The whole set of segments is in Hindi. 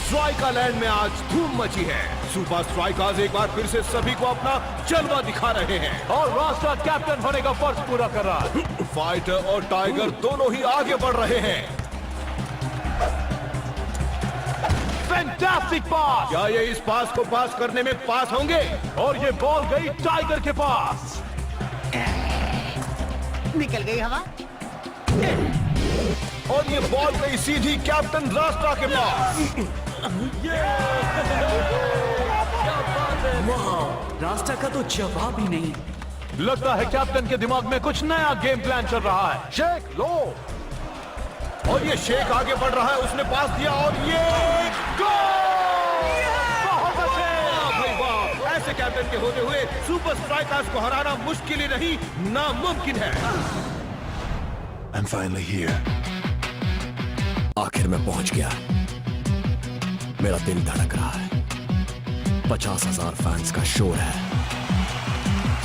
स्ट्राइका लैंड में आज धूम मची है। सुपर स्ट्राइकर्स एक बार फिर से सभी को अपना जलवा दिखा रहे हैं और रास्ता कैप्टन होने का फर्ज पूरा कर रहा है। फाइटर और टाइगर दोनों ही आगे बढ़ रहे हैं। फैंटास्टिक पास। क्या ये इस पास को पास करने में पास होंगे? और ये बॉल गई टाइगर के पास। निकल गई हवा। और ये बॉल गई सीधी कैप्टन रास्ता के पास। रास्ता का तो जवाब ही नहीं। लगता है कैप्टन के दिमाग में कुछ नया गेम प्लान चल रहा है। शेख लो। और ये शेख आगे बढ़ रहा है, उसने पास दिया और ये गोल! बहुत अच्छे। भाई वाह! ऐसे कैप्टन के होते हुए सुपर स्ट्राइकर्स को हराना मुश्किल ही नहीं, नामुमकिन है। I'm finally here. आखिर मैं पहुंच गया। मेरा दिल धड़क रहा है। 50,000 फैंस का शोर है।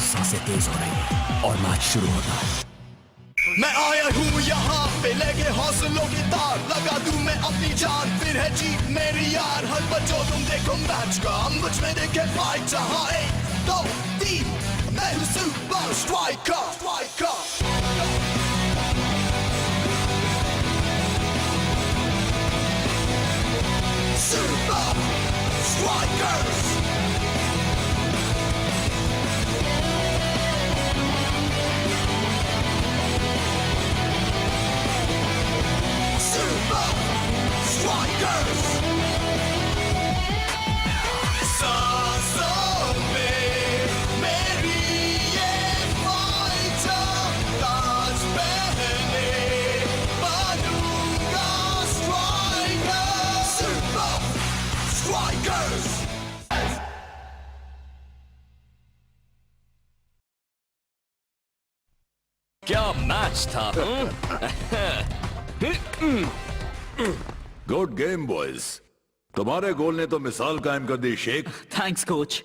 सांसें तेज हो रही है और मैच शुरू होता है। मैं आया हूँ यहाँ पे लेके हौसलों की तार, लगा दूं मैं अपनी जान, फिर है जीत मेरी यार। हर बच्चों तुम देखो मैच का, मुझ में देखे फाइट जहाँ 1, 2, 3, मैं हूँ super striker. Super Strikers! Super Strikers! सांसों में मेरी ये फाइटर, ताज पहने बनूंगा स्ट्राइकर। Super Strikers! क्या मैच था। Good game boys. तुम्हारे गोल ने तो मिसाल कायम कर दी शेख। Thanks coach.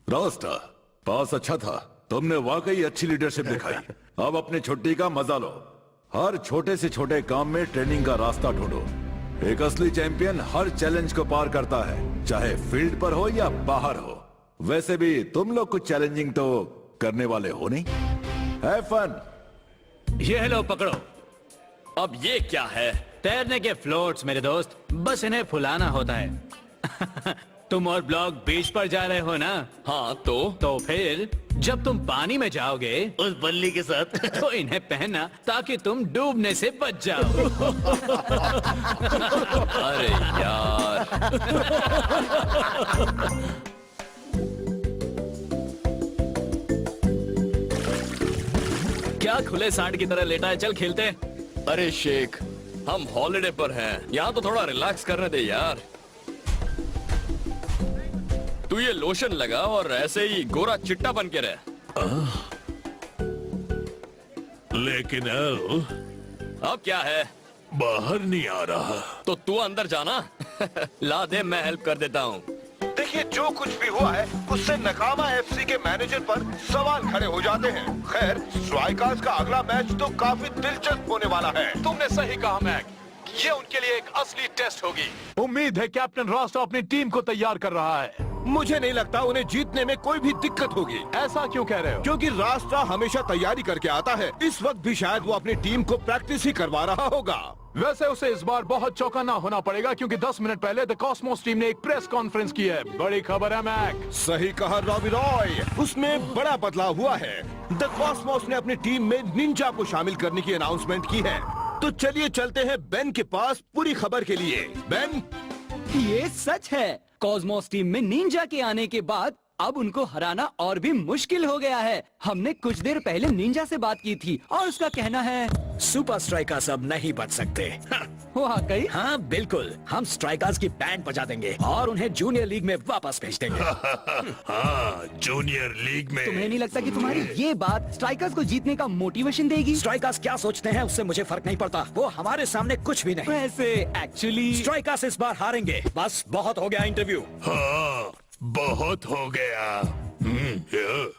रास्ता पास अच्छा था, तुमने वाकई अच्छी लीडरशिप दिखाई। अब अपनी छुट्टी का मजा लो। हर छोटे से छोटे काम में ट्रेनिंग का रास्ता ढूंढो। एक असली चैंपियन हर चैलेंज को पार करता है, चाहे फील्ड पर हो या बाहर हो। वैसे भी तुम लोग कुछ चैलेंजिंग तो करने वाले हो नहीं। Have fun. ये लो पकड़ो। अब ये क्या है? तैरने के फ्लोट्स मेरे दोस्त, बस इन्हें फुलाना होता है। तुम और ब्लॉग बीच पर जा रहे हो ना? हाँ तो फिर जब तुम पानी में जाओगे उस बल्ली के साथ तो इन्हें पहनना ताकि तुम डूबने से बच जाओ। अरे यार। क्या खुले सांड की तरह लेटा है? चल खेलते हैं। अरे शेख, हम हॉलिडे पर हैं, यहाँ तो थोड़ा रिलैक्स करने दे यार। तू ये लोशन लगा और ऐसे ही गोरा चिट्टा बन के रह। लेकिन एल अब क्या है? बाहर नहीं आ रहा। तो तू अंदर जाना। ला दे, मैं हेल्प कर देता हूँ। देखिए जो कुछ भी हुआ है उससे नकामा एफसी के मैनेजर पर सवाल खड़े हो जाते हैं। खैर स्ट्राइकर्स का अगला मैच तो काफी दिलचस्प होने वाला है। तुमने सही कहा मैक, ये उनके लिए एक असली टेस्ट होगी। उम्मीद है कैप्टन रास्ता अपनी टीम को तैयार कर रहा है। मुझे नहीं लगता उन्हें जीतने में कोई भी दिक्कत होगी। ऐसा क्यों कह रहे हो? क्योंकि रास्ता हमेशा तैयारी करके आता है। इस वक्त भी शायद वो अपनी टीम को प्रैक्टिस ही करवा रहा होगा। वैसे उसे इस बार बहुत चौकन्ना होना पड़ेगा क्योंकि 10 मिनट पहले द कॉस्मोस टीम ने एक प्रेस कॉन्फ्रेंस की है। बड़ी खबर है मैक। सही कहा रॉबी रॉय, उसमें बड़ा बदलाव हुआ है। द कॉस्मोस ने अपनी टीम में निंजा को शामिल करने की अनाउंसमेंट की है। तो चलिए चलते हैं बेन के पास पूरी खबर के लिए। बेन, ये सच है। कॉस्मोस टीम में निंजा के आने के बाद अब उनको हराना और भी मुश्किल हो गया है। हमने कुछ देर पहले निंजा से बात की थी और उसका कहना है सुपर स्ट्राइकर्स अब नहीं बच सकते। वाकई? हाँ बिल्कुल, हम स्ट्राइकर्स की बैंड बजा देंगे और उन्हें जूनियर लीग में वापस भेज देंगे। हाँ, जूनियर लीग में। तुम्हें नहीं लगता कि तुम्हारी ये बात स्ट्राइकर्स को जीतने का मोटिवेशन देगी? स्ट्राइकर्स क्या सोचते हैं उससे मुझे फर्क नहीं पड़ता। वो हमारे सामने कुछ भी नहीं। वैसे एक्चुअली स्ट्राइकर्स इस बार हारेंगे। बस बहुत हो गया इंटरव्यू। हाँ, बहुत हो गया।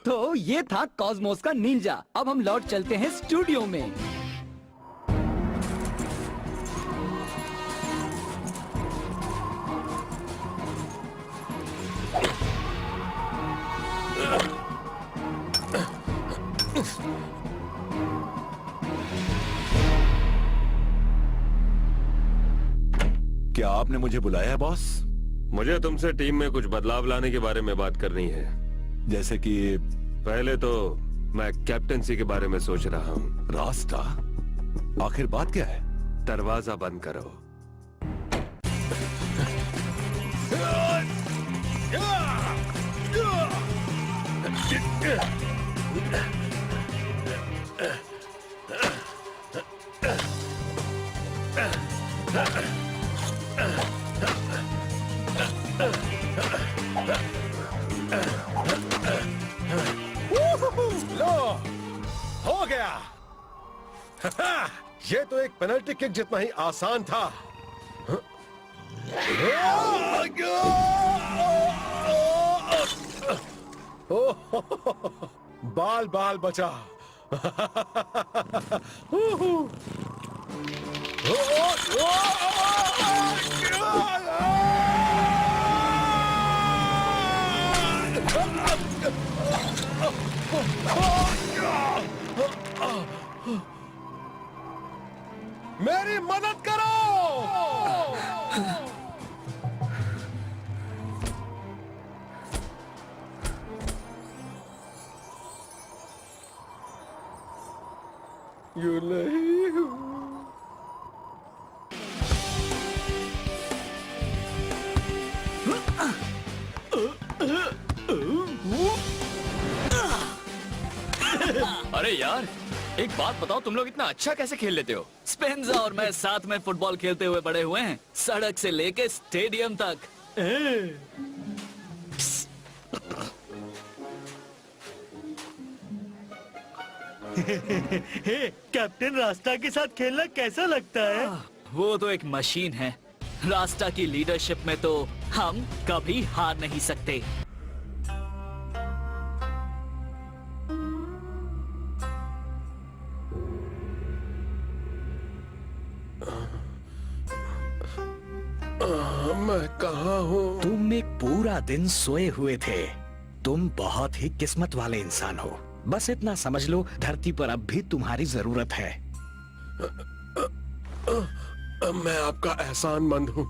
तो ये था कॉस्मोस का निंजा। अब हम लौट चलते हैं स्टूडियो में। क्या आपने मुझे बुलाया है बॉस? मुझे तुमसे टीम में कुछ बदलाव लाने के बारे में बात करनी है। जैसे कि पहले तो मैं कैप्टनसी के बारे में सोच रहा हूँ। रास्ता? आखिर बात क्या है? दरवाजा बंद करो। लो, हो गया। ये तो एक पेनल्टी किक जितना ही आसान था। बाल बाल बचा। मेरी मदद करो। यू नहीं हूँ। अरे यार, एक बात बताओ, तुम लोग इतना अच्छा कैसे खेल लेते हो? स्पेंजा और मैं साथ में फुटबॉल खेलते हुए बड़े हुए हैं, सड़क से लेके स्टेडियम तक। कैप्टन रास्ता के साथ खेलना कैसा लगता है? वो तो एक मशीन है। रास्ता की लीडरशिप में तो हम कभी हार नहीं सकते। मैं कहाँ हूँ? तुम एक पूरा दिन सोए हुए थे। तुम बहुत ही किस्मत वाले इंसान हो। बस इतना समझ लो, धरती पर अब भी तुम्हारी जरूरत है। मैं आपका एहसानमंद हूँ।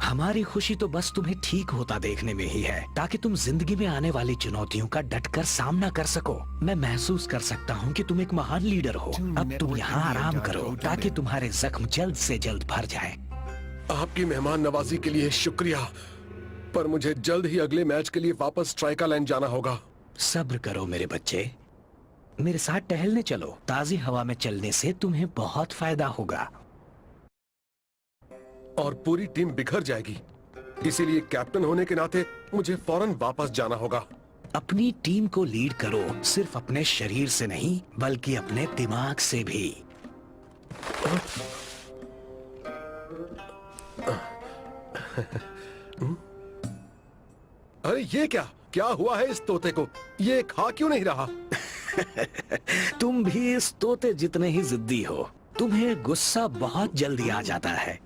हमारी खुशी तो बस तुम्हें ठीक होता देखने में ही है, ताकि तुम जिंदगी में आने वाली चुनौतियों का डटकर सामना कर सको। मैं महसूस कर सकता हूँ कि तुम एक महान लीडर हो। अब तुम यहाँ आराम करो, ताकि तुम्हारे जख्म जल्द से जल्द भर जाएं। आपकी मेहमान नवाजी के लिए शुक्रिया, पर मुझे जल्द ही अगले मैच के लिए वापस स्ट्राइकर लाइन जाना होगा। सब्र करो मेरे बच्चे, मेरे साथ टहलने चलो। ताजी हवा में चलने से तुम्हें बहुत फायदा होगा। और पूरी टीम बिखर जाएगी, इसीलिए कैप्टन होने के नाते मुझे फौरन वापस जाना होगा। अपनी टीम को लीड करो, सिर्फ अपने शरीर से नहीं, बल्कि अपने दिमाग से भी। अरे ये क्या हुआ है इस तोते को? ये खा क्यों नहीं रहा? तुम भी इस तोते जितने ही जिद्दी हो। तुम्हें गुस्सा बहुत जल्दी आ जाता है।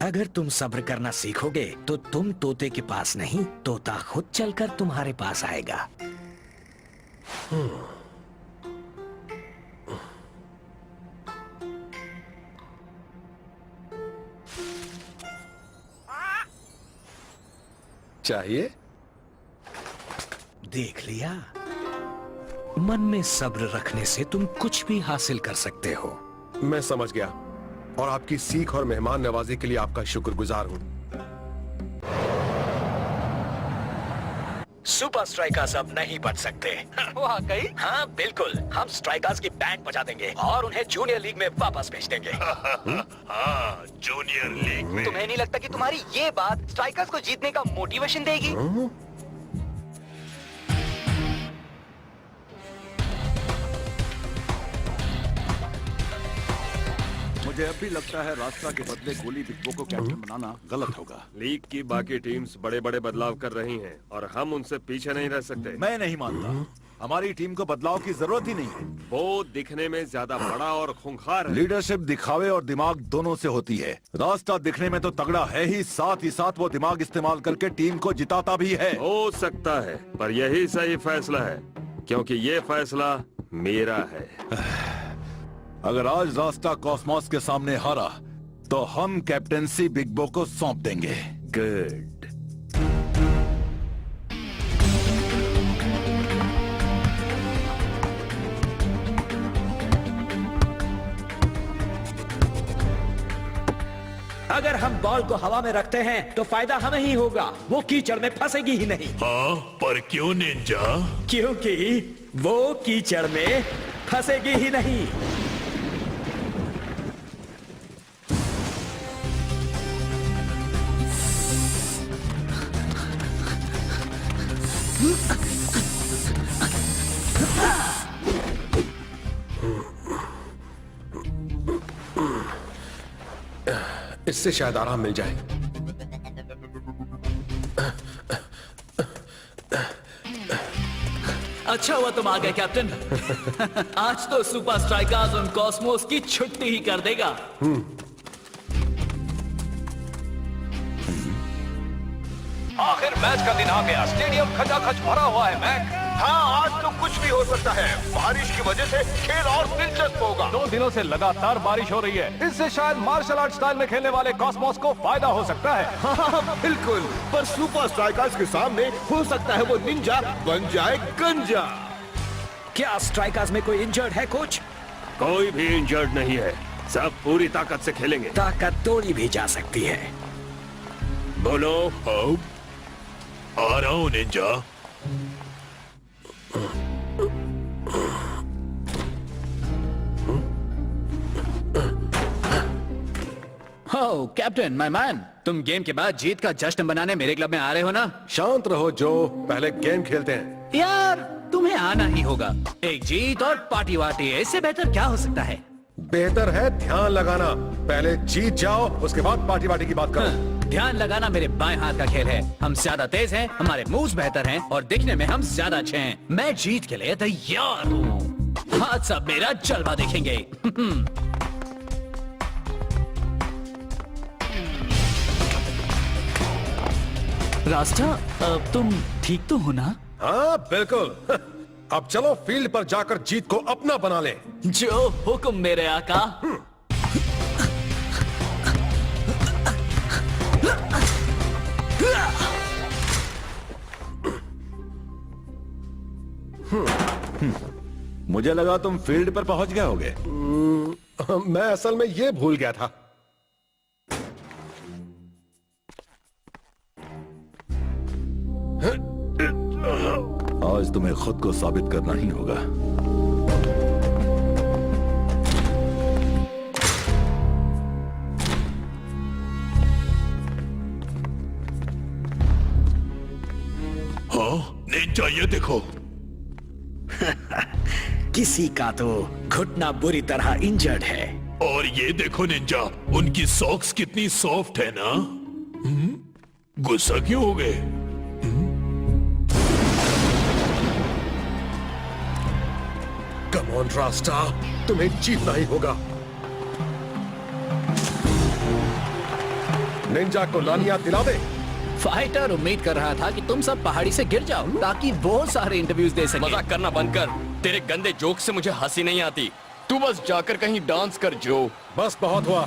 अगर तुम सब्र करना सीखोगे तो तुम तोते के पास नहीं, तोता खुद चलकर तुम्हारे पास आएगा। चाहिए? देख लिया, मन में सब्र रखने से तुम कुछ भी हासिल कर सकते हो। मैं समझ गया, और आपकी सीख और मेहमान नवाजी के लिए आपका शुक्रगुजार हूँ। सुपर स्ट्राइकर्स अब नहीं बच सकते। वाकई? हाँ बिल्कुल, हम स्ट्राइकर्स की बैंड बजा देंगे और उन्हें जूनियर लीग में वापस भेज देंगे। हाँ, जूनियर लीग में। तुम्हें नहीं लगता कि तुम्हारी ये बात स्ट्राइकर्स को जीतने का मोटिवेशन देगी? मुझे अब भी लगता है रास्ता के बदले गोली बिग्बो को कैप्टन बनाना गलत होगा। लीग की बाकी टीम्स बड़े बड़े बदलाव कर रही हैं और हम उनसे पीछे नहीं रह सकते। मैं नहीं मानता, हमारी टीम को बदलाव की जरूरत ही नहीं है। वो दिखने में ज्यादा बड़ा और खूंखार है। लीडरशिप दिखावे और दिमाग दोनों से होती है। रास्ता दिखने में तो तगड़ा है ही साथ वो दिमाग इस्तेमाल करके टीम को जिताता भी है। हो सकता है, पर यही सही फैसला है, क्योंकि ये फैसला मेरा है। अगर आज रास्ता कॉस्मोस के सामने हारा तो हम कैप्टेंसी बिग बो को सौंप देंगे। गुड। अगर हम बॉल को हवा में रखते हैं तो फायदा हमें ही होगा, वो कीचड़ में फंसेगी ही नहीं। हाँ, पर क्यों निंजा? क्योंकि वो कीचड़ में फंसेगी ही नहीं। इससे शायद आराम मिल जाए। अच्छा हुआ तुम आ गए कैप्टन। आज तो सुपर स्ट्राइकर्स उन कॉस्मोस की छुट्टी ही कर देगा। आखिर मैच का दिन आ गया। स्टेडियम खचाखच भरा हुआ है मैक। हाँ, आज तो कुछ भी हो सकता है। बारिश की वजह से खेल और दिलचस्प होगा। 2 दिनों से लगातार बारिश हो रही है। इससे शायद मार्शल आर्ट स्टाइल में खेलने वाले कॉस्मोस को फायदा हो सकता है। हाँ, बिल्कुल। पर सुपर स्ट्राइकर्स के सामने हो सकता है वो निंजा बन जाए गंजा। क्या स्ट्राइकर्स में कोई इंजर्ड है कोच? कोई भी इंजर्ड नहीं है, सब पूरी ताकत से खेलेंगे। ताकत तोड़ी भी जा सकती है। बोलो। आ रहा हूँ निंजा। हो कैप्टन माय मैन, तुम गेम के बाद जीत का जश्न बनाने मेरे क्लब में आ रहे हो ना? शांत रहो जो, पहले गेम खेलते हैं। यार तुम्हें आना ही होगा। एक जीत और पार्टी वार्टी, इससे बेहतर क्या हो सकता है? बेहतर है ध्यान लगाना। पहले जीत जाओ, उसके बाद पार्टी वार्टी की बात करो। ध्यान लगाना मेरे बाएं हाथ का खेल है। हम ज्यादा तेज हैं, हमारे मूव्स बेहतर हैं और दिखने में हम ज्यादा अच्छे हैं। मैं जीत के लिए तैयार हूँ। हाथ सब मेरा जलवा देखेंगे। रास्ता, तुम ठीक तो हो ना? हाँ बिल्कुल। अब चलो फील्ड पर जाकर जीत को अपना बना ले। जो हुक्म मेरे आका। मुझे लगा तुम फील्ड पर पहुंच गए होगे। मैं असल में ये भूल गया था। आज तुम्हें खुद को साबित करना ही होगा। हाँ निंजा, ये देखो। किसी का तो घुटना बुरी तरह इंजर्ड है। और ये देखो निंजा, उनकी सॉक्स कितनी सॉफ्ट है ना। गुस्सा क्यों हो गए? कम ऑन रास्ता, तुम्हें जीतना ही होगा। निंजा को लानियां दिला दे। फाइटर उम्मीद कर रहा था कि तुम सब पहाड़ी से गिर जाओ ताकि बहुत सारे इंटरव्यूज दे सके। मजाक करना बंद कर। तेरे गंदे जोक से मुझे हंसी नहीं आती। तू बस जाकर कहीं डांस कर जो। बस बहुत हुआ।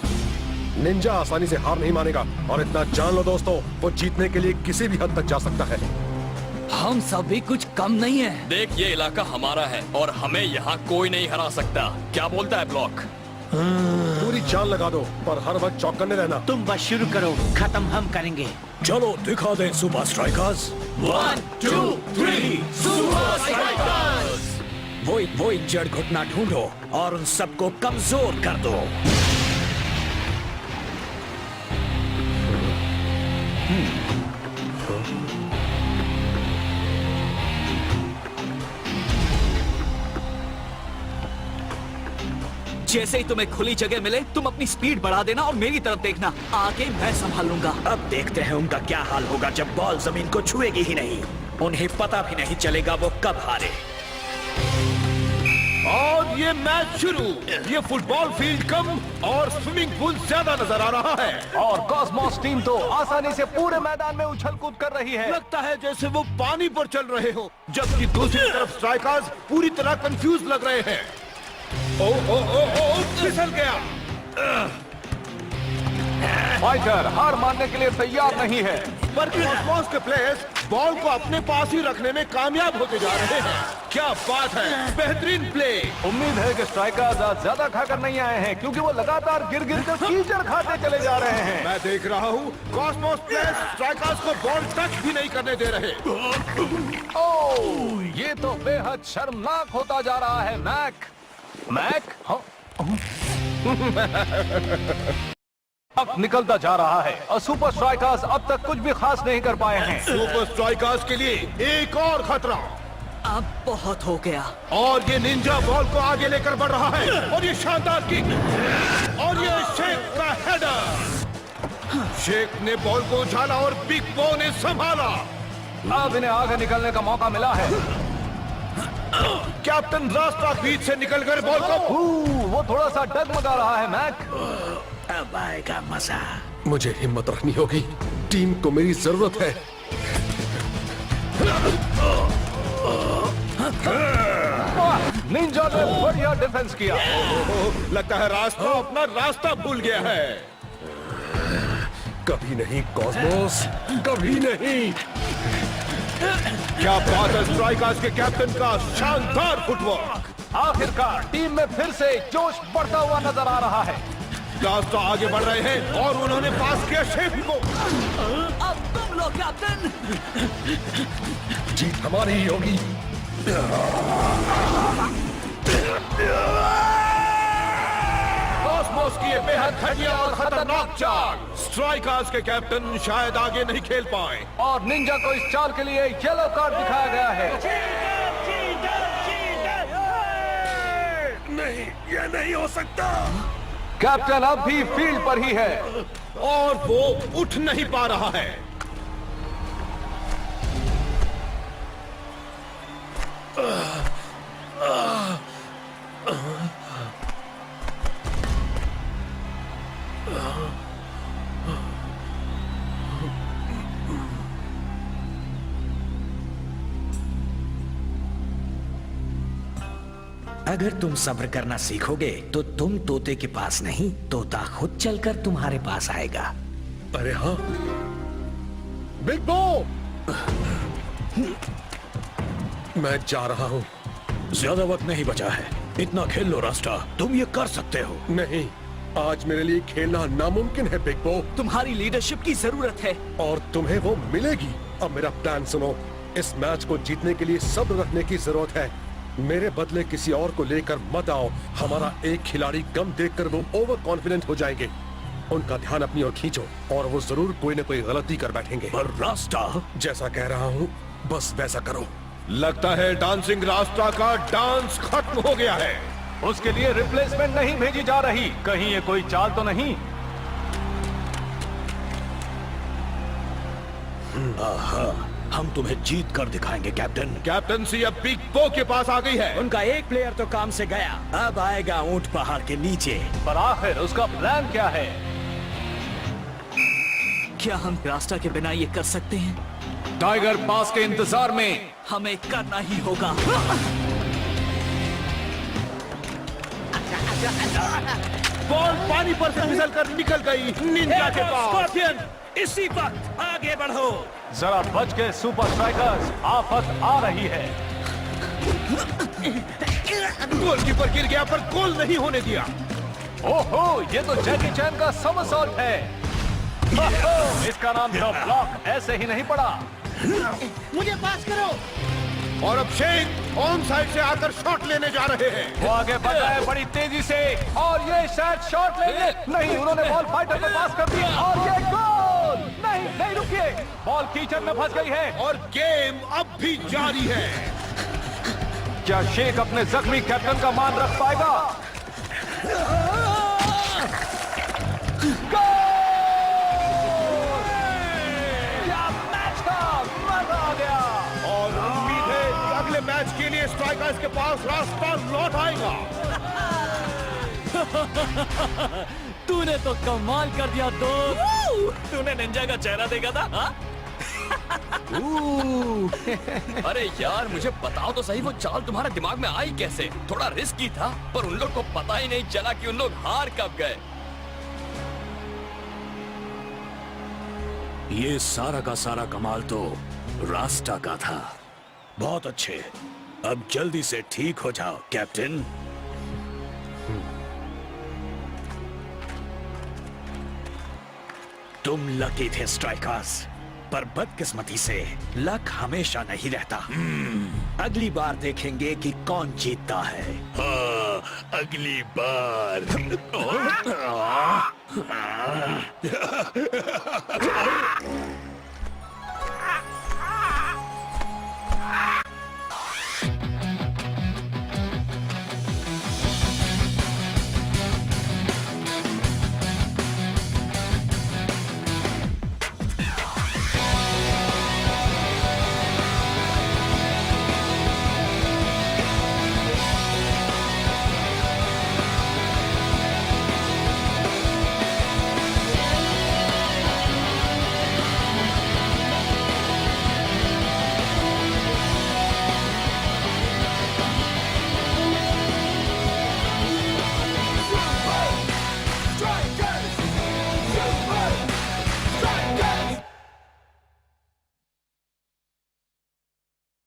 निंजा आसानी से हार नहीं मानेगा और इतना जान लो दोस्तों, वो जीतने के लिए किसी भी हद तक जा सकता है। हम सब भी कुछ कम नहीं है। देख, ये इलाका हमारा है और हमें यहाँ कोई नहीं हरा सकता। क्या बोलता है ब्लॉक? पूरी जान लगा दो, पर हर वक्त चौकन्ने रहना। तुम बस शुरू करो, खत्म हम करेंगे। चलो दिखा दें सुपर स्ट्राइकर्स। 1 2 3 super strikers. वो इंजर्ड घुटना ढूंढो और उन सबको कमजोर कर दो। जैसे ही तुम्हें खुली जगह मिले तुम अपनी स्पीड बढ़ा देना और मेरी तरफ देखना। आगे मैं संभाल लूंगा। अब देखते हैं उनका क्या हाल होगा जब बॉल जमीन को छुएगी ही नहीं। उन्हें पता भी नहीं चलेगा वो कब हारे। और ये मैच शुरू। ये फुटबॉल फील्ड कम और स्विमिंग पूल ज्यादा नजर आ रहा है। और कॉस्मोस टीम तो आसानी से पूरे मैदान में उछल कूद कर रही है। लगता है जैसे वो पानी पर चल रहे हो, जबकि दूसरी तरफ स्ट्राइकर्स पूरी तरह कंफ्यूज लग रहे हैं। ओ फिसल गया। फाइटर हार मानने के लिए तैयार नहीं है। पर कॉस्मोस के प्लेयर्स बॉल को अपने पास ही रखने में कामयाब होते जा रहे हैं। क्या बात है, बेहतरीन प्ले। उम्मीद है कि स्ट्राइकर्स आज ज्यादा खाकर नहीं आए हैं, क्योंकि वो लगातार गिर गिर कर कीचड़ खाते चले जा रहे हैं। मैं देख रहा हूँ कॉस्मोस प्लेयर्स स्ट्राइकर्स को बॉल टच भी नहीं करने दे रहे। ओह, ये तो बेहद शर्मनाक होता जा रहा है। मैक हाँ? अब निकलता जा रहा है और सुपर स्ट्राइकर्स अब तक कुछ भी खास नहीं कर पाए हैं। सुपर स्ट्राइकर्स के लिए एक और खतरा। अब बहुत हो गया। और ये निंजा बॉल को आगे लेकर बढ़ रहा है और ये शानदार किक और ये शेख का हेडर। शेख ने बॉल को उछाला और बिग बो ने संभाला। अब इन्हें आगे निकलने का मौका मिला है। कैप्टन रास्ता बीच से निकलकर बॉल को वो थोड़ा सा डगमगा रहा है। मैक अब आएगा मजा। मुझे हिम्मत रखनी होगी, टीम को मेरी जरूरत है। निंजा ने बढ़िया डिफेंस किया। लगता है रास्ता अपना रास्ता भूल गया है। कभी नहीं कॉस्मोस, कभी नहीं। क्या बात है, स्ट्राइकर्स के कैप्टन का शानदार फुटवर्क। आखिरकार टीम में फिर से जोश बढ़ता हुआ नजर आ रहा है। रास्ता आगे बढ़ रहे हैं और उन्होंने पास किया शेख को। अब तुम लोग कैप्टन। जीत हमारी ही होगी। कॉस्मोस की ये बेहद घटिया और खतरनाक चाल। स्ट्राइकर्स के कैप्टन शायद आगे नहीं खेल पाए और निंजा को इस चाल के लिए येलो कार्ड दिखाया गया है। नहीं, यह नहीं हो सकता। कैप्टन अब भी फील्ड पर ही है और वो उठ नहीं पा रहा है। अगर तुम सब्र करना सीखोगे तो तुम तोते के पास नहीं, तोता खुद चलकर तुम्हारे पास आएगा। अरे हाँ, बिग बो, मैं जा रहा हूँ। ज्यादा वक्त नहीं बचा है, इतना खेल लो रास्ता, तुम ये कर सकते हो। नहीं, आज मेरे लिए खेलना नामुमकिन है बिग बो। तुम्हारी लीडरशिप की जरूरत है और तुम्हें वो मिलेगी। अब मेरा प्लान सुनो, इस मैच को जीतने के लिए सब्र रखने की जरूरत है। मेरे बदले किसी और को लेकर मत आओ। हमारा एक खिलाड़ी कम देखकर वो ओवर कॉन्फिडेंट हो जाएंगे। उनका ध्यान अपनी ओर खींचो और वो जरूर कोई न कोई गलती कर बैठेंगे। पर रास्ता, जैसा कह रहा हूँ बस वैसा करो। लगता है डांसिंग रास्ता का डांस खत्म हो गया है। उसके लिए रिप्लेसमेंट नहीं भेजी जा रही। कहीं ये कोई चाल तो नहीं? हम तुम्हें जीत कर दिखाएंगे कैप्टन। कैप्टनसी अब बिग बो के पास आ गई है। उनका एक प्लेयर तो काम से गया, अब आएगा ऊंट पहाड़ के नीचे। पर आखिर उसका प्लान क्या है? क्या हम रास्ता के बिना ये कर सकते हैं? टाइगर पास के इंतजार में हमें करना ही होगा। बॉल पानी पर से फिसलकर निकल गई निंजा के पास। इसी वक्त आगे बढ़ो। जरा बच के सुपर स्ट्राइकर्स, आफत आ रही है। गोलकीपर गिर गया पर गोल नहीं होने दिया। ओहो, ये तो जैकी चैन का समरसॉल्ट है। ओहो, इसका नाम तो ब्लॉक ऐसे ही नहीं पड़ा। मुझे पास करो। और अब शेख ऑन साइड से आकर शॉट लेने जा रहे हैं। वो आगे बढ़ा है बड़ी तेजी से और ये शायद शॉट लेंगे। नहीं, उन्होंने बॉल फाइटर को पास कर दी और ये गोल। नहीं नहीं, रुकिए, बॉल कीचड़ में फंस गई है और गेम अब भी जारी है। क्या शेख अपने जख्मी कैप्टन का मान रख पाएगा? क्या मैच का मजा आ गया। और उम्मीद है कि अगले मैच के लिए स्ट्राइकर्स के पास रास्ता लौट आएगा। तूने तो कमाल कर दिया दोस्त। तूने निंजा का चेहरा देखा था? हा? अरे यार, मुझे बताओ तो सही, वो चाल तुम्हारे दिमाग में आई कैसे? थोड़ा रिस्की था, पर उन लोग को पता ही नहीं चला कि उन लोग हार कब गए। ये सारा का सारा कमाल तो रास्ता का था। बहुत अच्छे, अब जल्दी से ठीक हो जाओ कैप्टन। तुम लकी थे स्ट्राइकर्स, पर बदकिस्मती से लक हमेशा नहीं रहता। अगली बार देखेंगे कि कौन जीतता है। हाँ, अगली बार।